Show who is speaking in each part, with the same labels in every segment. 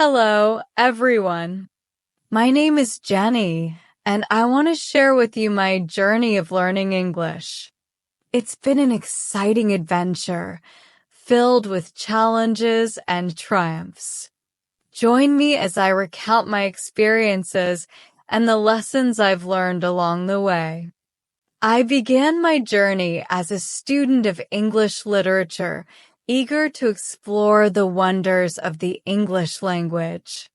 Speaker 1: Hello, everyone. My name is Jenny, and I want to share with you my journey of learning English. It's been an exciting adventure, filled with challenges and triumphs. Join me as I recount my experiences and the lessons I've learned along the way. I began my journey as a student of English literature, eager to explore the wonders of the English language.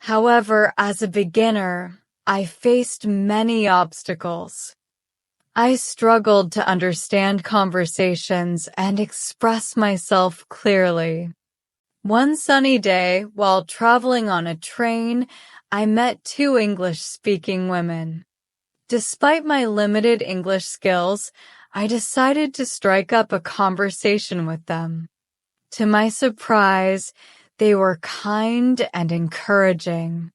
Speaker 1: However, as a beginner, I faced many obstacles. I struggled to understand conversations and express myself clearly. One sunny day, while traveling on a train, I met two English-speaking women. Despite my limited English skills, I decided to strike up a conversation with them. To my surprise, they were kind and encouraging.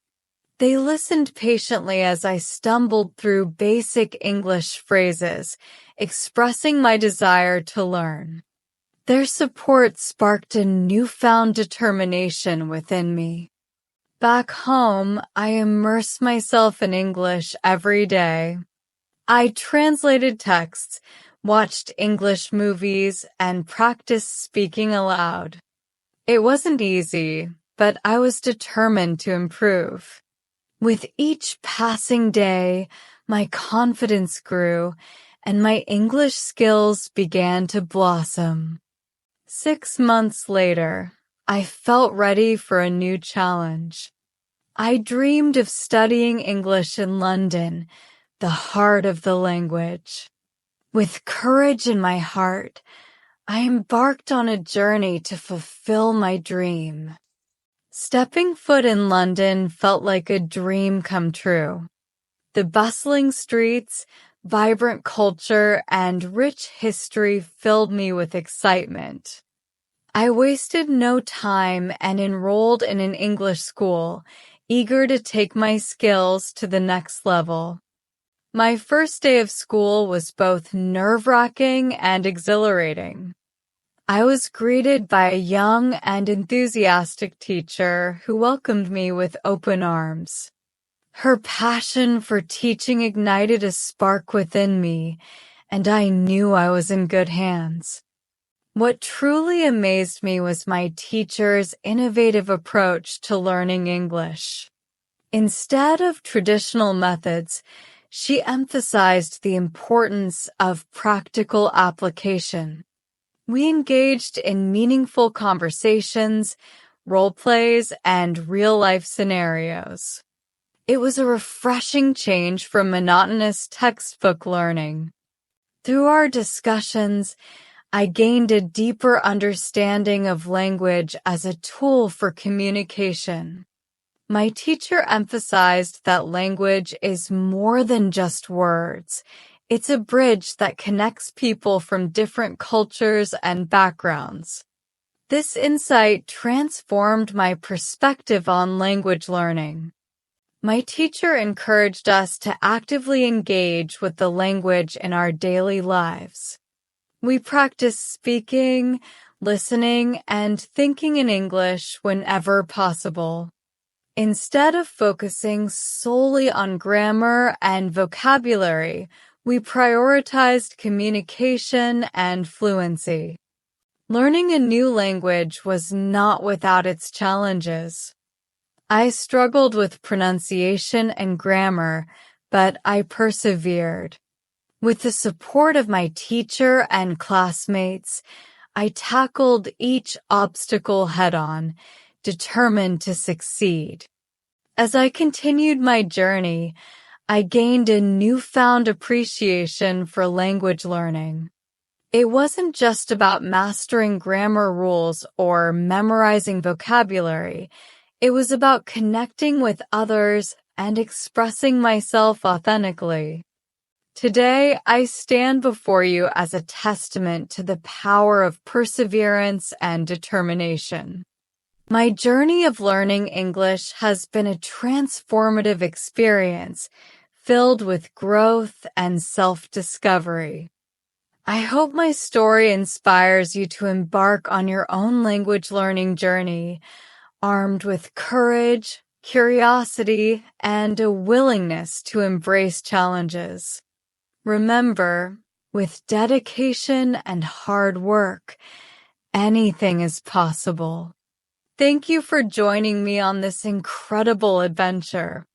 Speaker 1: They listened patiently as I stumbled through basic English phrases, expressing my desire to learn. Their support sparked a newfound determination within me. Back home, I immerse myself in English every day. I translated texts, watched English movies, and practiced speaking aloud. It wasn't easy, but I was determined to improve. With each passing day, my confidence grew, and my English skills began to blossom. 6 months later, I felt ready for a new challenge. I dreamed of studying English in London, the heart of the language. With courage in my heart, I embarked on a journey to fulfill my dream. Stepping foot in London felt like a dream come true. The bustling streets, vibrant culture, and rich history filled me with excitement. I wasted no time and enrolled in an English school, eager to take my skills to the next level. My first day of school was both nerve-wracking and exhilarating. I was greeted by a young and enthusiastic teacher who welcomed me with open arms. Her passion for teaching ignited a spark within me, and I knew I was in good hands. What truly amazed me was my teacher's innovative approach to learning English. Instead of traditional methods, she emphasized the importance of practical application. We engaged in meaningful conversations, role plays, and real-life scenarios. It was a refreshing change from monotonous textbook learning. Through our discussions, I gained a deeper understanding of language as a tool for communication. My teacher emphasized that language is more than just words. It's a bridge that connects people from different cultures and backgrounds. This insight transformed my perspective on language learning. My teacher encouraged us to actively engage with the language in our daily lives. We practiced speaking, listening, and thinking in English whenever possible. Instead of focusing solely on grammar and vocabulary, we prioritized communication and fluency. Learning a new language was not without its challenges. I struggled with pronunciation and grammar, but I persevered. With the support of my teacher and classmates, I tackled each obstacle head-on, determined to succeed. As I continued my journey, I gained a newfound appreciation for language learning. It wasn't just about mastering grammar rules or memorizing vocabulary. It was about connecting with others and expressing myself authentically. Today, I stand before you as a testament to the power of perseverance and determination. My journey of learning English has been a transformative experience, filled with growth and self-discovery. I hope my story inspires you to embark on your own language learning journey. armed with courage, curiosity, and a willingness to embrace challenges. Remember, with dedication and hard work, anything is possible. Thank you for joining me on this incredible adventure.